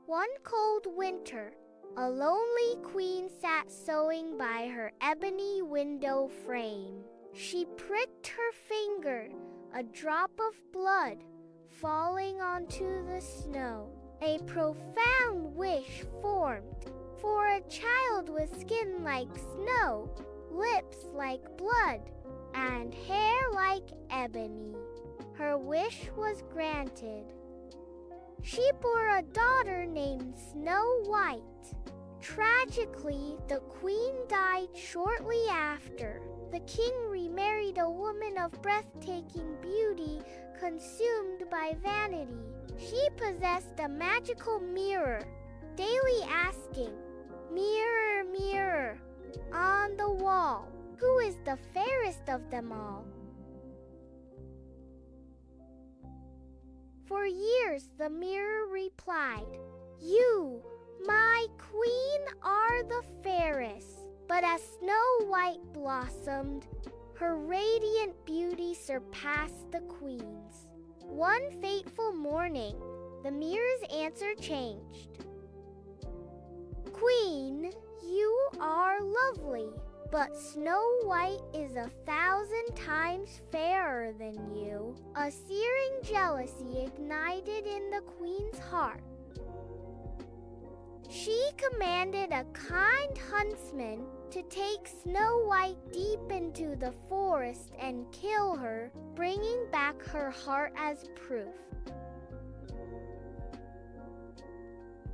One cold winter, a lonely queen sat sewing by her ebony window frame. She pricked her finger, a drop of blood falling onto the snow. A profound wish formed for a child with skin like snow, lips like blood, and hair like ebony. Her wish was granted. She bore a daughter named Snow White. Tragically, the queen died shortly after. The king remarried a woman of breathtaking beauty, consumed by vanity. She possessed a magical mirror, daily asking, "Mirror, mirror, on the wall, who is the fairest of them all?" For years the mirror replied, "You, my queen, are the fairest." But as Snow White blossomed, her radiant beauty surpassed the queen's. One fateful morning, the mirror's answer changed. "Queen, you are lovely, but Snow White is 1,000 times fairer than you." A searing jealousy ignited in the queen's heart. She commanded a kind huntsman to take Snow White deep into the forest and kill her, bringing back her heart as proof.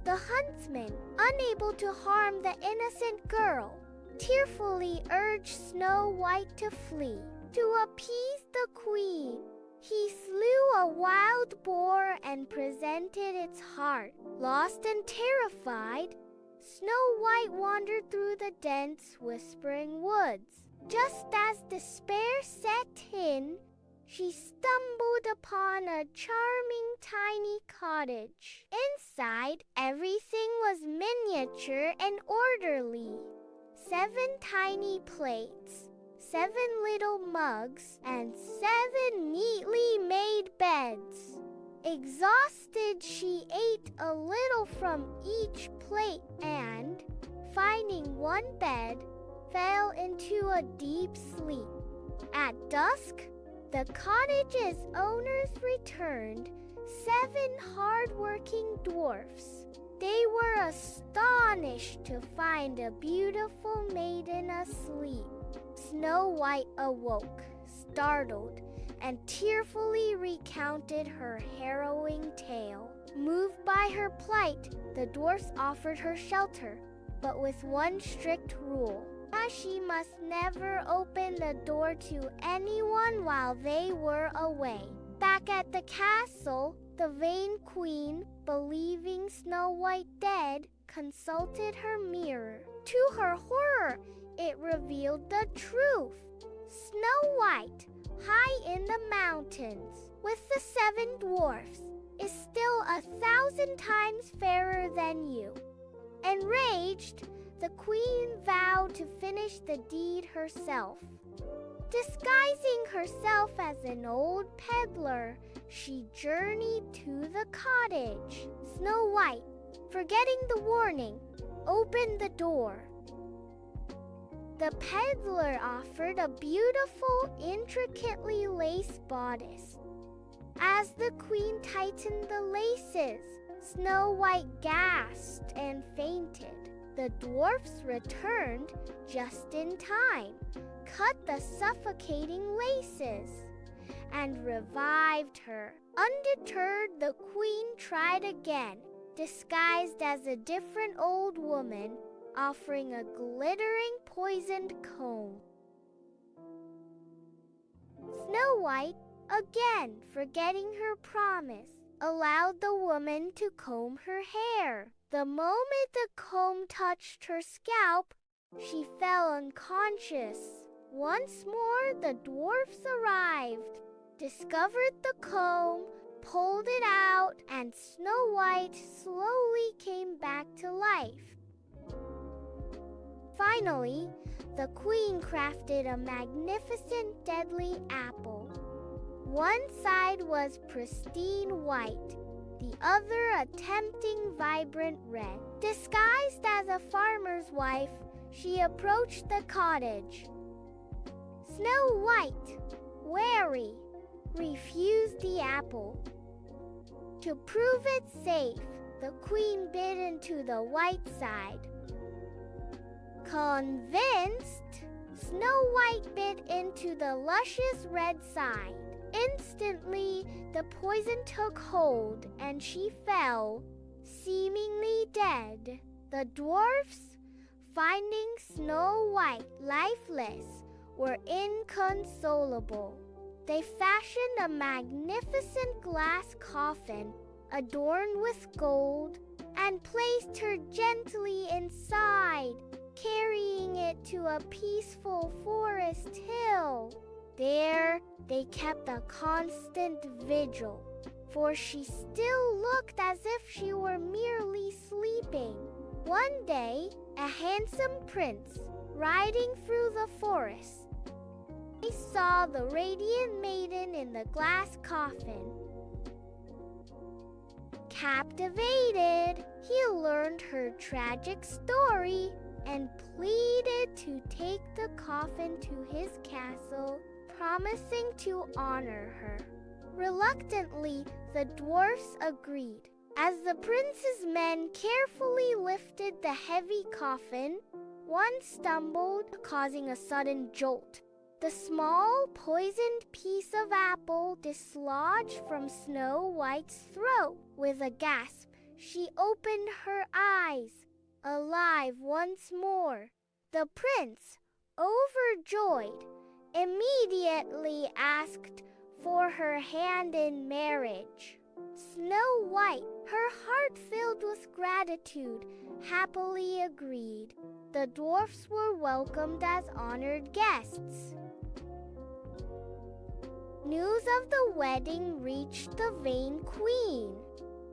The huntsman, unable to harm the innocent girl, tearfully urged Snow White to flee. To appease the queen, he slew a wild boar and presented its heart. Lost and terrified, Snow White wandered through the dense, whispering woods. Just as despair set in, she stumbled upon a charming tiny cottage. Inside, everything was miniature and orderly. 7 tiny plates, 7 little mugs, and 7 neatly made beds. Exhausted, she ate a little from each plate and, finding one bed, fell into a deep sleep. At dusk, the cottage's owners returned, 7 hard-working dwarfs. They were astonished to find a beautiful maiden asleep. Snow White awoke, startled, and tearfully recounted her harrowing tale. Moved by her plight, the dwarfs offered her shelter, but with one strict rule: as she must never open the door to anyone while they were away. Back at the castle, the vain queen, believing Snow White dead, consulted her mirror. To her horror, it revealed the truth. Snow White, high in the mountains, with the 7 dwarfs, is still 1,000 times fairer than you. Enraged, the queen vowed to finish the deed herself. Disguising herself as an old peddler, she journeyed to the cottage. Snow White, forgetting the warning, opened the door. The peddler offered a beautiful, intricately laced bodice. As the queen tightened the laces, Snow White gasped and fainted. The dwarfs returned just in time, cut the suffocating laces, and revived her. Undeterred, the queen tried again, disguised as a different old woman, offering a glittering poisoned comb. Snow White, again forgetting her promise, allowed the woman to comb her hair. The moment the comb touched her scalp, she fell unconscious. Once more, the dwarfs arrived, discovered the comb, pulled it out, and Snow White slowly came back to life. Finally, the queen crafted a magnificent deadly apple. One side was pristine white, the other a tempting, vibrant red. Disguised as a farmer's wife, she approached the cottage. Snow White, wary, refused the apple. To prove it safe, the queen bit into the white side. Convinced, Snow White bit into the luscious red side. Instantly, the poison took hold and she fell, seemingly dead. The dwarfs, finding Snow White lifeless, were inconsolable. They fashioned a magnificent glass coffin adorned with gold and placed her gently inside, carrying it to a peaceful forest hill. There, they kept a constant vigil, for she still looked as if she were merely sleeping. One day, a handsome prince, riding through the forest, he saw the radiant maiden in the glass coffin. Captivated, he learned her tragic story and pleaded to take the coffin to his castle, promising to honor her. Reluctantly, the dwarfs agreed. As the prince's men carefully lifted the heavy coffin, one stumbled, causing a sudden jolt. The small, poisoned piece of apple dislodged from Snow White's throat. With a gasp, she opened her eyes, alive once more. The prince, overjoyed, immediately asked for her hand in marriage. Snow White, her heart filled with gratitude, happily agreed. The dwarfs were welcomed as honored guests. News of the wedding reached the vain queen,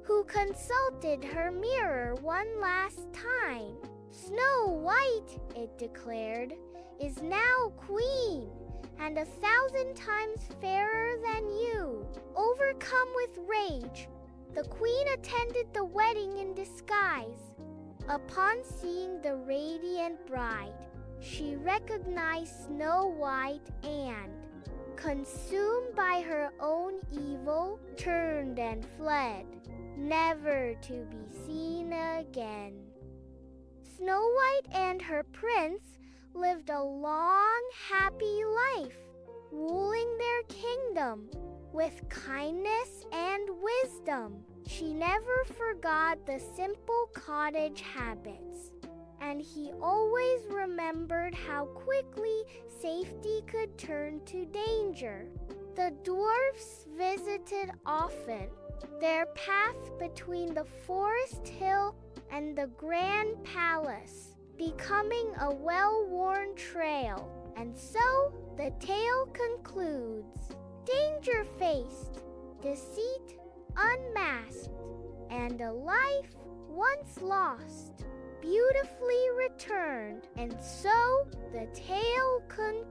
who consulted her mirror one last time. Snow White, it declared, is now queen, and 1,000 times fairer than you. Overcome with rage, the queen attended the wedding in disguise. Upon seeing the radiant bride, she recognized Snow White and, consumed by her own evil, turned and fled, never to be seen again. Snow White and her prince lived a long, happy life, ruling their kingdom with kindness and wisdom. She never forgot the simple cottage habits, and he always remembered how quickly safety could turn to danger. The dwarfs visited often, their path between the forest hill and the grand palace becoming a well-worn trail. And so the tale concludes. Danger faced, deceit unmasked, and a life once lost beautifully returned. And so the tale concludes.